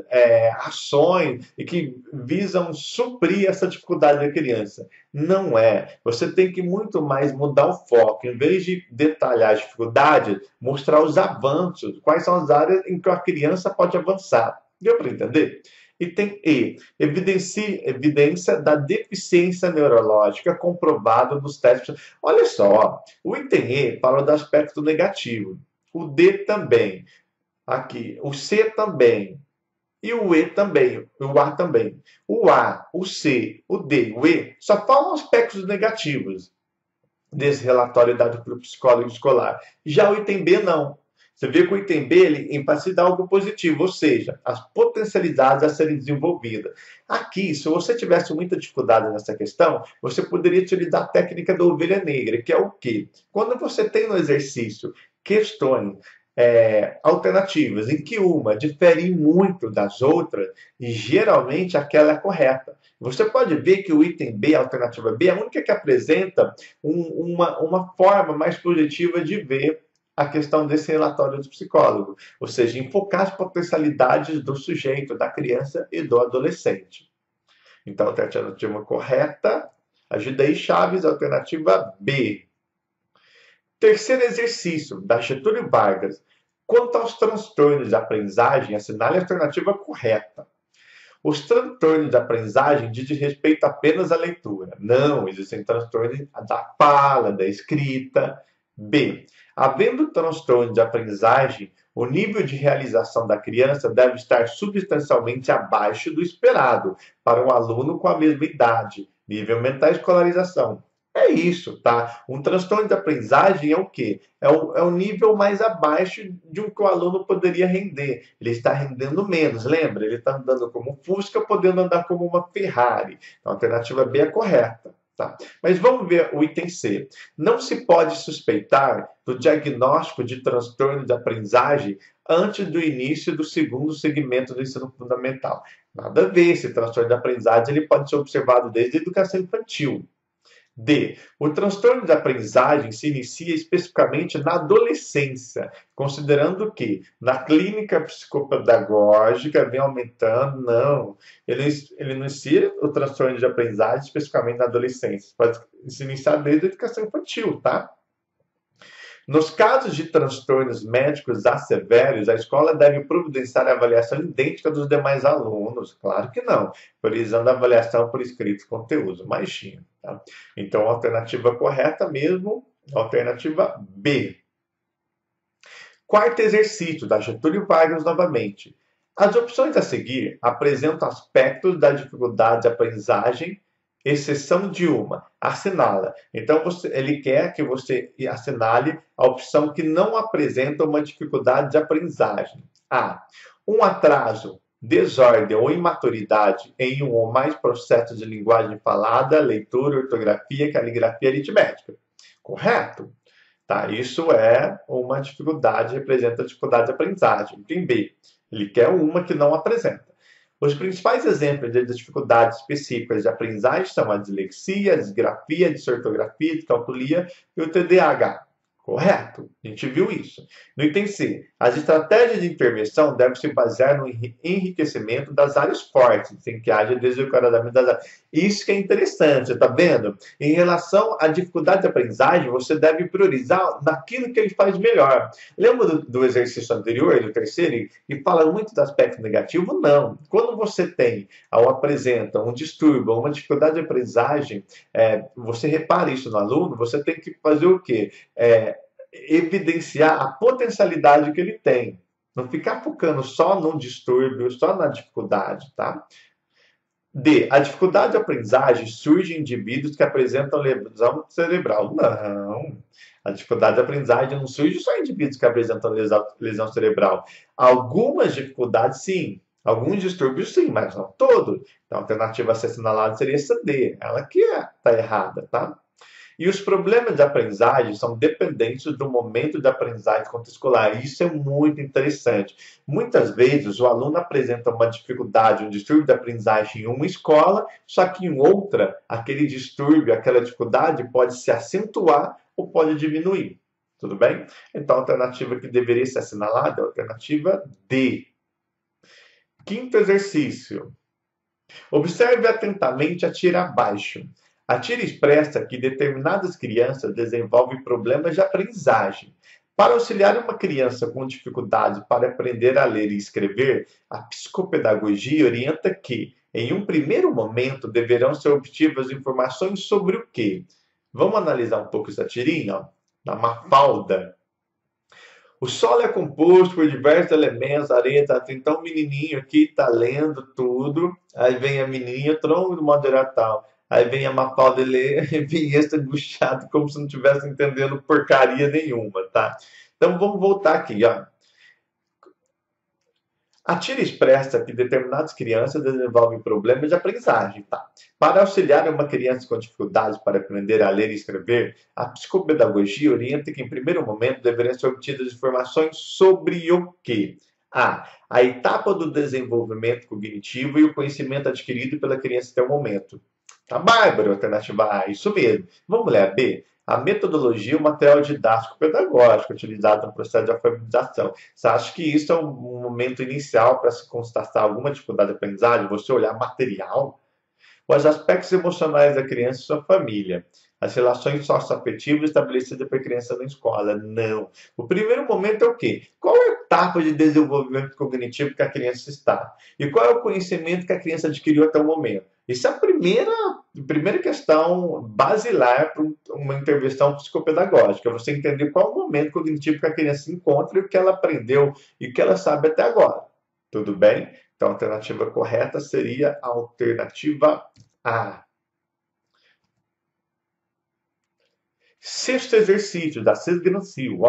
ações e que visam suprir essa dificuldade da criança. Não é. Você tem que muito mais mudar o foco. Em vez de detalhar as dificuldades, mostrar os avanços. Quais são as áreas em que a criança pode avançar. Deu para entender? Item E. Evidência da deficiência neurológica comprovada nos testes. Olha só, o item E fala do aspecto negativo. O D também. Aqui, o C também, e o E também, o A também. O A, o C, o D, o E, só falam aspectos negativos desse relatório dado pelo psicólogo escolar. Já o item B, não. Você vê que o item B, ele enfatiza algo positivo, ou seja, as potencialidades a serem desenvolvidas. Aqui, se você tivesse muita dificuldade nessa questão, você poderia utilizar a técnica da ovelha negra, que é o quê? Quando você tem no exercício questões alternativas, em que uma difere muito das outras, e geralmente aquela é correta. Você pode ver que o item B, a alternativa B, é a única que apresenta uma forma mais positiva de ver a questão desse relatório do psicólogo, ou seja, enfocar as potencialidades do sujeito, da criança e do adolescente. Então, a alternativa correta, ajuda aí, Chaves, alternativa B. Terceiro exercício, da Getúlio Vargas. Quanto aos transtornos de aprendizagem, assinale a alternativa correta. os transtornos de aprendizagem dizem respeito apenas à leitura. Não, existem transtornos da fala, da escrita. B. Havendo transtorno de aprendizagem, o nível de realização da criança deve estar substancialmente abaixo do esperado para um aluno com a mesma idade, nível mental e escolarização. É isso, tá? Um transtorno de aprendizagem é o quê? É o nível mais abaixo de um que o aluno poderia render. Ele está rendendo menos, lembra? Ele está andando como um Fusca, podendo andar como uma Ferrari. Então, a alternativa B é correta. Tá. Mas vamos ver o item C. Não se pode suspeitar do diagnóstico de transtorno de aprendizagem antes do início do segundo segmento do ensino fundamental. Nada a ver, esse transtorno de aprendizagem ele pode ser observado desde a educação infantil. D. O transtorno de aprendizagem se inicia especificamente na adolescência, considerando que na clínica psicopedagógica vem aumentando, não. Ele inicia o transtorno de aprendizagem especificamente na adolescência. Pode se iniciar desde a educação infantil, tá? Nos casos de transtornos médicos asseveros, a escola deve providenciar a avaliação idêntica dos demais alunos. Claro que não, priorizando a avaliação por escrito e conteúdo. Imagina. Tá? Então, a alternativa correta mesmo, a alternativa B. Quarto exercício, da Getúlio Vargas novamente. As opções a seguir apresentam aspectos da dificuldade de aprendizagem, exceção de uma. Assinala. Então, ele quer que você assinale a opção que não apresenta uma dificuldade de aprendizagem. A. Um atraso, desordem ou imaturidade em um ou mais processos de linguagem falada, leitura, ortografia, caligrafia e aritmética. Correto? Tá, isso é uma dificuldade, representa a dificuldade de aprendizagem. Item B. Ele quer uma que não apresenta. Os principais exemplos de dificuldades específicas de aprendizagem são a dislexia, a disgrafia, a disortografia, a discalculia e o TDAH. Correto? A gente viu isso. No item C, as estratégias de intervenção devem se basear no enriquecimento das áreas fortes, sem que haja desencorajamento das áreas. Isso que é interessante, está vendo? Em relação à dificuldade de aprendizagem, você deve priorizar naquilo que ele faz melhor. Lembra do exercício anterior, do terceiro, que fala muito do aspecto negativo? Não. Quando você tem ou apresenta um distúrbio ou uma dificuldade de aprendizagem, você repara isso no aluno, você tem que fazer o quê? Evidenciar a potencialidade que ele tem. Não ficar focando só no distúrbio, só na dificuldade, tá? D. A dificuldade de aprendizagem surge em indivíduos que apresentam lesão cerebral. Não. A dificuldade de aprendizagem não surge só em indivíduos que apresentam lesão cerebral. Algumas dificuldades, sim. Alguns distúrbios, sim, mas não todos. Então, a alternativa a ser assinalada seria essa D. Ela que está errada, tá? E os problemas de aprendizagem são dependentes do momento de aprendizagem escolar. Isso é muito interessante. Muitas vezes o aluno apresenta uma dificuldade, um distúrbio de aprendizagem em uma escola, só que em outra, aquele distúrbio, aquela dificuldade pode se acentuar ou pode diminuir. Tudo bem? Então a alternativa que deveria ser assinalada é a alternativa D. Quinto exercício. Observe atentamente a tira abaixo. A tira expressa que determinadas crianças desenvolvem problemas de aprendizagem. Para auxiliar uma criança com dificuldade para aprender a ler e escrever, a psicopedagogia orienta que, em um primeiro momento, deverão ser obtidas informações sobre o quê? Vamos analisar um pouco essa tirinha? Ó. Na Mafalda. O solo é composto por diversos elementos, areia, tá? Então o menininho aqui está lendo tudo, aí vem a menininha, tronco do modo geral tal. Aí vem a Mafalda ler e vem esse angustiado, como se não estivesse entendendo porcaria nenhuma, tá? Então vamos voltar aqui, ó. A tira expressa que determinadas crianças desenvolvem problemas de aprendizagem, tá? Para auxiliar uma criança com dificuldades para aprender a ler e escrever, a psicopedagogia orienta que, em primeiro momento, deveriam ser obtidas informações sobre o quê? A etapa do desenvolvimento cognitivo e o conhecimento adquirido pela criança até o momento. Tá bárbaro, alternativa A, isso mesmo. Vamos ler a B. A metodologia é um material didático pedagógico utilizado no processo de alfabetização. Você acha que isso é um momento inicial para se constatar alguma dificuldade de aprendizagem? Você olhar material? Os aspectos emocionais da criança e sua família. As relações socioafetivas estabelecidas pela criança na escola. Não. O primeiro momento é o quê? Qual é etapa de desenvolvimento cognitivo que a criança está? E qual é o conhecimento que a criança adquiriu até o momento? Isso é a primeira questão basilar para uma intervenção psicopedagógica. Você entender qual é o momento cognitivo que a criança se encontra e o que ela aprendeu e o que ela sabe até agora. Tudo bem? Então, a alternativa correta seria a alternativa A. Sexto exercício da Cisgransil.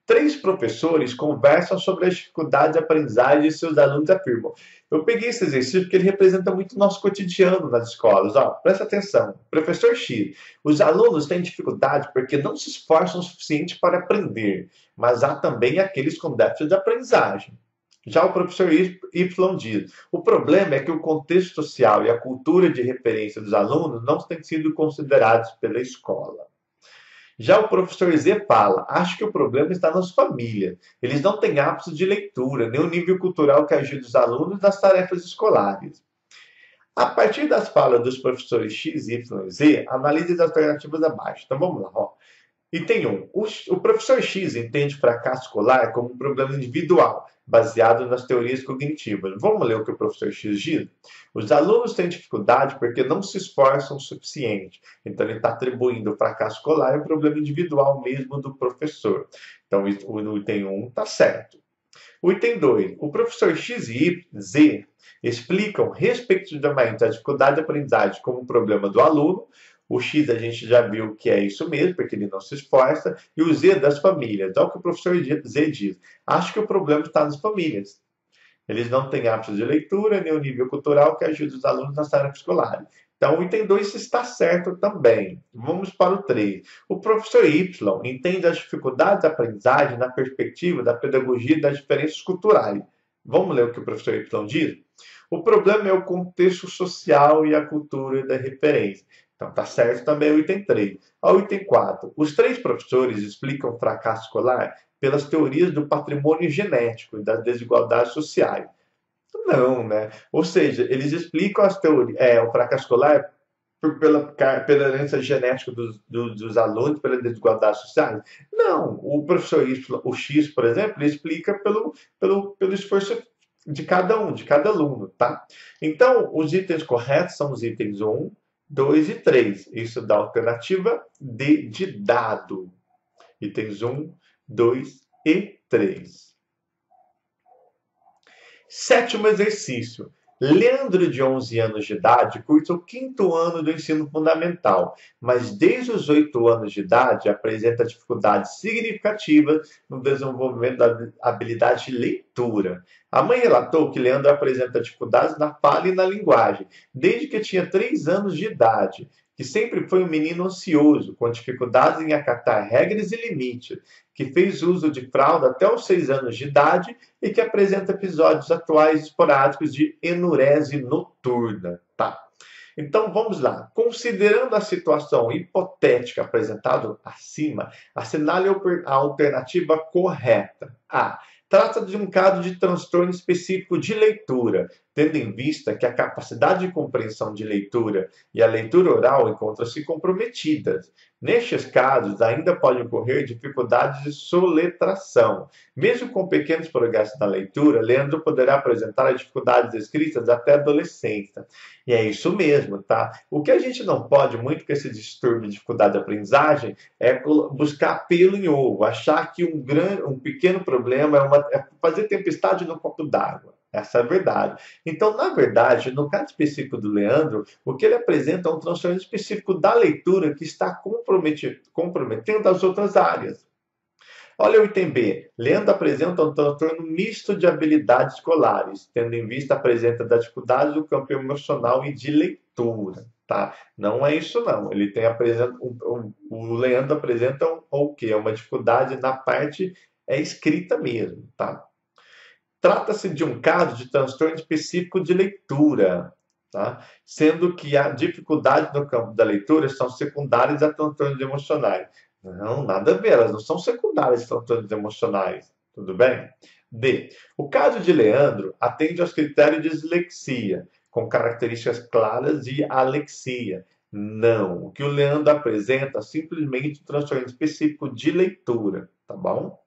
3 professores conversam sobre as dificuldades de aprendizagem e seus alunos afirmam. Eu peguei esse exercício porque ele representa muito o nosso cotidiano nas escolas. Presta atenção. Professor X, os alunos têm dificuldade porque não se esforçam o suficiente para aprender, mas há também aqueles com déficit de aprendizagem. Já o professor Y diz, o problema é que o contexto social e a cultura de referência dos alunos não têm sido considerados pela escola. Já o professor Z fala, acho que o problema está nas famílias. Eles não têm hábitos de leitura, nem o nível cultural que ajuda os alunos nas tarefas escolares. A partir das falas dos professores X, Y e Z, analise as alternativas abaixo. Então vamos lá. Item 1. O professor X entende fracasso escolar como um problema individual, baseado nas teorias cognitivas. Vamos ler o que o professor X diz? Os alunos têm dificuldade porque não se esforçam o suficiente. Então, ele está atribuindo o fracasso escolar ao problema individual mesmo do professor. Então, o item 1 está certo. O item 2. O professor X e Z explicam, respectivamente, a dificuldade de aprendizagem como um problema do aluno. O X a gente já viu que é isso mesmo, porque ele não se esforça. E o Z das famílias. Então, o que o professor Z diz. Acho que o problema está nas famílias. Eles não têm hábitos de leitura, nem o nível cultural que ajuda os alunos nas tarefas escolares. Então, o item 2 está certo também. Vamos para o 3. O professor Y entende as dificuldades da aprendizagem na perspectiva da pedagogia e das diferenças culturais. Vamos ler o que o professor Y diz? O problema é o contexto social e a cultura da referência. Então, está certo também o item 3. Ao item 4. Os 3 professores explicam o fracasso escolar pelas teorias do patrimônio genético e das desigualdades sociais. Não, né? Ou seja, eles explicam as teorias, o fracasso escolar pela herança genética dos alunos, pelas desigualdades sociais. Não, o professor Y, o X, por exemplo, ele explica pelo esforço de cada um, de cada aluno, tá? Então, os itens corretos são os itens 1, 2 e 3. Isso dá a alternativa D de dado. Itens 1, 2 e 3. Sétimo exercício. Leandro, de 11 anos de idade, cursa o 5º ano do ensino fundamental, mas desde os 8 anos de idade apresenta dificuldades significativas no desenvolvimento da habilidade de leitura. A mãe relatou que Leandro apresenta dificuldades na fala e na linguagem, desde que tinha 3 anos de idade, que sempre foi um menino ansioso, com dificuldades em acatar regras e limites, que fez uso de fralda até os 6 anos de idade e que apresenta episódios atuais esporádicos de enurese noturna. Tá? Então, vamos lá. Considerando a situação hipotética apresentada acima, assinale a alternativa correta. A. Trata de um caso de transtorno específico de leitura, tendo em vista que a capacidade de compreensão de leitura e a leitura oral encontram-se comprometidas. Nestes casos, ainda podem ocorrer dificuldades de soletração. Mesmo com pequenos progressos na leitura, Leandro poderá apresentar as dificuldades descritas até a adolescência. E é isso mesmo, tá? O que a gente não pode muito com esse distúrbio de dificuldade de aprendizagem é buscar pelo em ovo, achar que um pequeno problema é fazer tempestade no copo d'água. Essa é a verdade. Então, na verdade, no caso específico do Leandro, o que ele apresenta é um transtorno específico da leitura que está comprometendo as outras áreas. Olha o item B. Leandro apresenta um transtorno misto de habilidades escolares, tendo em vista a presença das dificuldades do campo emocional e de leitura. Tá? Não é isso, não. Ele o Leandro apresenta o quê? Uma dificuldade na parte escrita mesmo. Tá? Trata-se de um caso de transtorno específico de leitura, tá? Sendo que a dificuldade no campo da leitura são secundárias a transtornos emocionais. Não, nada a ver, elas não são secundárias a transtornos emocionais. Tudo bem? D. O caso de Leandro atende aos critérios de dislexia, com características claras de alexia. Não, o que o Leandro apresenta é simplesmente um transtorno específico de leitura, tá bom?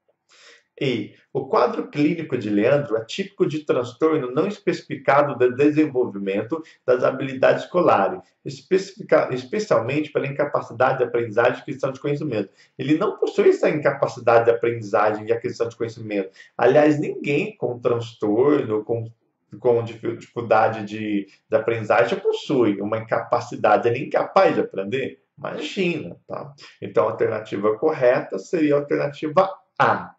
E o quadro clínico de Leandro é típico de transtorno não especificado de desenvolvimento das habilidades escolares, especialmente pela incapacidade de aprendizagem e aquisição de conhecimento. Ele não possui essa incapacidade de aprendizagem e aquisição de conhecimento. Aliás, ninguém com transtorno, com dificuldade de aprendizagem possui uma incapacidade, ele é incapaz de aprender. Imagina, tá? Então, a alternativa correta seria a alternativa A.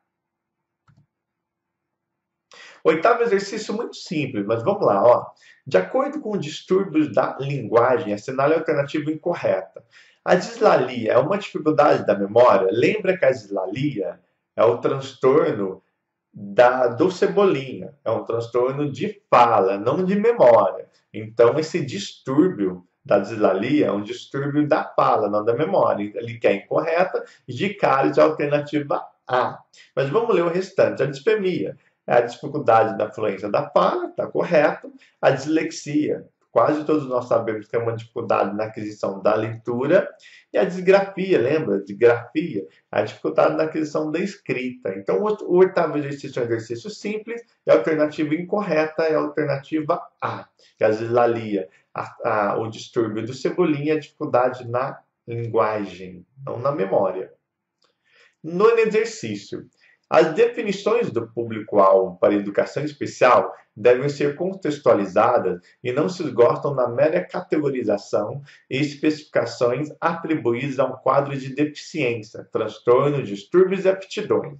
Oitavo exercício muito simples, mas vamos lá, ó. De acordo com distúrbios da linguagem, assinale a alternativa incorreta. A dislalia é uma dificuldade da memória? Lembra que a dislalia é o transtorno do Cebolinha, é um transtorno de fala, não de memória. Então, esse distúrbio da dislalia é um distúrbio da fala, não da memória. Ele quer incorreta, de cara de alternativa A. Mas vamos ler o restante. A dispemia é a dificuldade da fluência da fala, está correto. A dislexia, quase todos nós sabemos que é uma dificuldade na aquisição da leitura. E a disgrafia, lembra? Digrafia, a dificuldade na aquisição da escrita. Então, o oitavo exercício é um exercício simples, e a alternativa incorreta é a alternativa A, que é a dislalia, o distúrbio do Cebolinha, a dificuldade na linguagem, não na memória. Nono exercício. As definições do público-alvo para a educação especial devem ser contextualizadas e não se esgotam na mera categorização e especificações atribuídas a um quadro de deficiência, transtornos, distúrbios e aptidões.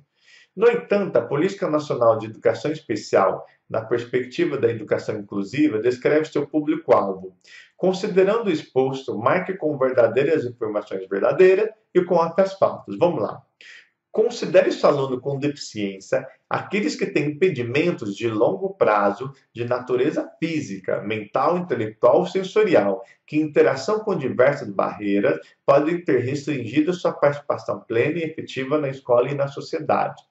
No entanto, a Política Nacional de Educação Especial, na perspectiva da educação inclusiva, descreve seu público-alvo. Considerando o exposto, marque com verdadeiras informações verdadeiras e com as falsas. Vamos lá. Considere seu aluno com deficiência aqueles que têm impedimentos de longo prazo de natureza física, mental, intelectual ou sensorial, que em interação com diversas barreiras podem ter restringido sua participação plena e efetiva na escola e na sociedade.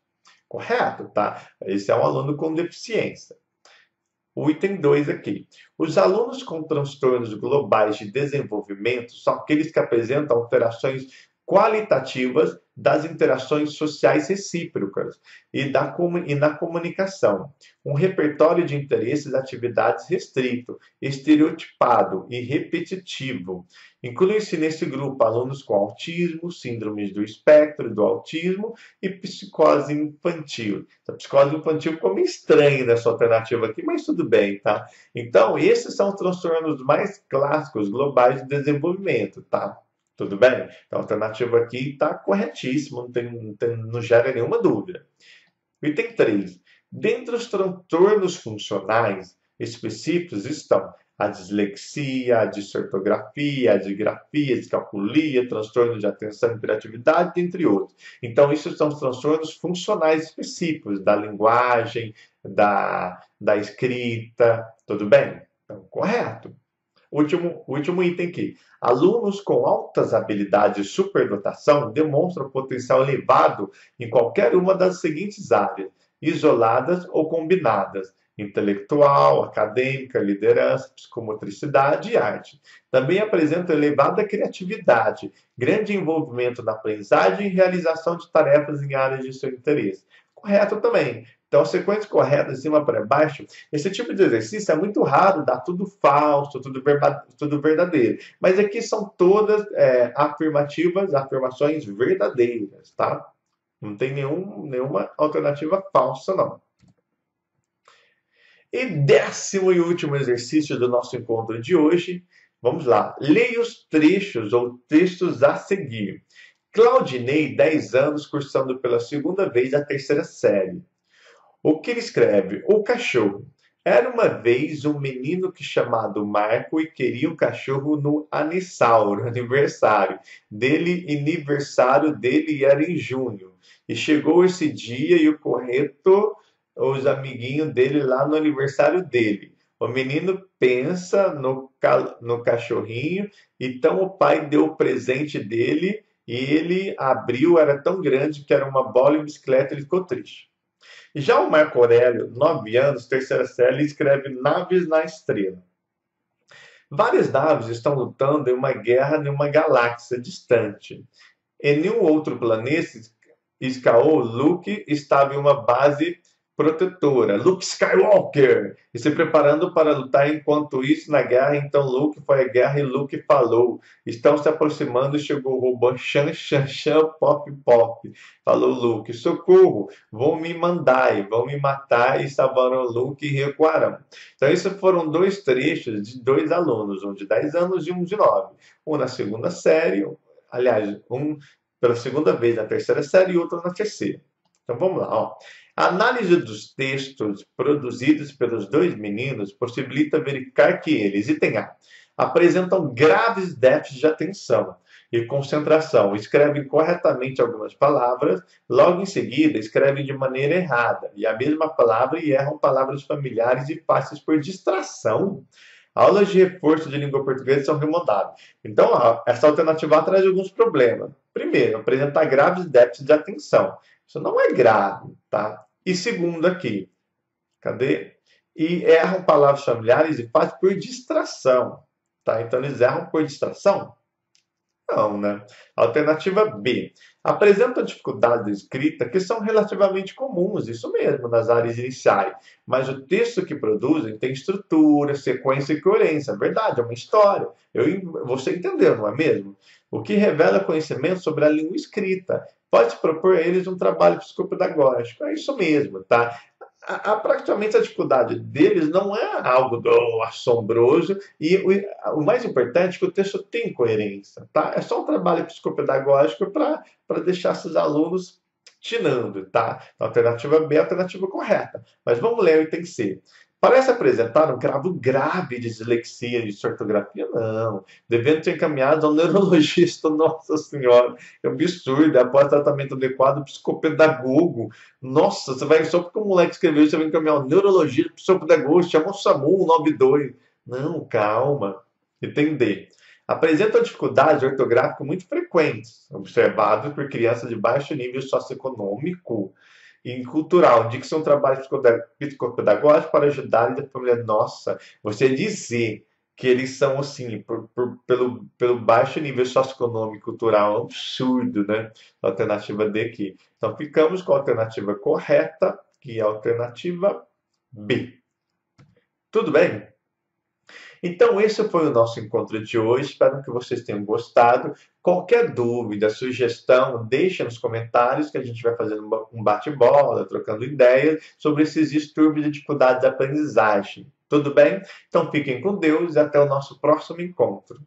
Correto, tá? Esse é um aluno com deficiência. O item 2 aqui. Os alunos com transtornos globais de desenvolvimento são aqueles que apresentam alterações qualitativas das interações sociais recíprocas e na comunicação. Um repertório de interesses e atividades restrito, estereotipado e repetitivo. Inclui-se nesse grupo alunos com autismo, síndromes do espectro do autismo e psicose infantil. A psicose infantil ficou meio estranha nessa alternativa aqui, mas tudo bem, tá? Então, esses são os transtornos mais clássicos globais de desenvolvimento, tá? Tudo bem? Então, a alternativa aqui está corretíssima, não gera nenhuma dúvida. Item 3. Dentre os transtornos funcionais específicos estão a dislexia, a disortografia, a digrafia, a descalculia, transtorno de atenção e hiperatividade, entre outros. Então, isso são os transtornos funcionais específicos da linguagem, da escrita, tudo bem? Então, correto. Último item aqui. Alunos com altas habilidades de superdotação demonstram potencial elevado em qualquer uma das seguintes áreas, isoladas ou combinadas: intelectual, acadêmica, liderança, psicomotricidade e arte. Também apresentam elevada criatividade, grande envolvimento na aprendizagem e realização de tarefas em áreas de seu interesse. Correto também. Então, sequência correta, de cima para baixo, esse tipo de exercício é muito raro, dá tudo falso, tudo verdadeiro. Mas aqui são todas afirmações verdadeiras, tá? Não tem nenhuma alternativa falsa, não. E 10º e último exercício do nosso encontro de hoje, vamos lá. Leia os trechos ou textos a seguir. Claudinei, 10 anos, cursando pela segunda vez a 3ª série. O que ele escreve? O cachorro. Era uma vez um menino chamado Marco e queria um cachorro no aniversário dele era em junho. E chegou esse dia e o correto, os amiguinhos dele lá no aniversário dele. O menino pensa no cachorrinho, então o pai deu o presente dele e ele abriu, era tão grande que era uma bola e bicicleta, ele ficou triste. Já o Marco Aurélio, 9 anos, 3ª série, escreve Naves na Estrela. Várias naves estão lutando em uma guerra em uma galáxia distante. Em nenhum outro planeta Skaô, Luke estava em uma base protetora, Luke Skywalker, e se preparando para lutar. Enquanto isso, na guerra, então Luke foi à guerra e Luke falou: estão se aproximando, chegou o robô Shan Shan Shan Pop Pop. Falou Luke: socorro, vão me mandar, vão me matar, e salvaram Luke e recuarão. Então, esses foram dois trechos de dois alunos, um de 10 anos e um de 9. Um na segunda série, aliás, um pela segunda vez na terceira série e outro na terceira. Então, vamos lá, ó. A análise dos textos produzidos pelos dois meninos possibilita verificar que eles, item A, apresentam graves déficits de atenção e concentração, escrevem corretamente algumas palavras, logo em seguida escrevem de maneira errada, e a mesma palavra e erram palavras familiares e fáceis por distração. Aulas de reforço de língua portuguesa são remontadas. Então, essa alternativa A traz alguns problemas. Primeiro, apresentar graves déficits de atenção. Isso não é grave, tá? E segundo aqui, cadê? E erram palavras familiares e fazem por distração, tá? Então, eles erram por distração? Não, né? Alternativa B. Apresentam dificuldades de escrita que são relativamente comuns, isso mesmo, nas áreas iniciais. Mas o texto que produzem tem estrutura, sequência e coerência. É verdade, é uma história. Você entendeu, não é mesmo? O que revela conhecimento sobre a língua escrita. Pode propor a eles um trabalho psicopedagógico. É isso mesmo, tá? Praticamente a dificuldade deles não é algo assombroso, e o mais importante é que o texto tem coerência, tá? É só um trabalho psicopedagógico para deixar esses alunos tinando, tá? A alternativa B é a alternativa correta. Mas vamos ler o item C. Parece apresentar um grave de dislexia e de ortografia? Não. Devendo ser encaminhados ao neurologista. Nossa Senhora, é um absurdo. Após tratamento adequado, psicopedagogo. Nossa, você vai só porque o moleque escreveu, você vai encaminhar ao neurologista, psicopedagogo, chama o SAMU 92. Não, calma. Item D. Apresentam dificuldades ortográficas muito frequentes, observadas por crianças de baixo nível socioeconômico e cultural. Indique um trabalho psicopedagógico para ajudar a família. Nossa, você dizer que eles são assim, pelo baixo nível socioeconômico e cultural, é um absurdo, né? A alternativa D aqui. Então, ficamos com a alternativa correta, que é a alternativa B. Tudo bem? Então, esse foi o nosso encontro de hoje. Espero que vocês tenham gostado. Qualquer dúvida, sugestão, deixe nos comentários, que a gente vai fazendo um bate-bola, trocando ideias sobre esses distúrbios e dificuldades de aprendizagem. Tudo bem? Então, fiquem com Deus e até o nosso próximo encontro.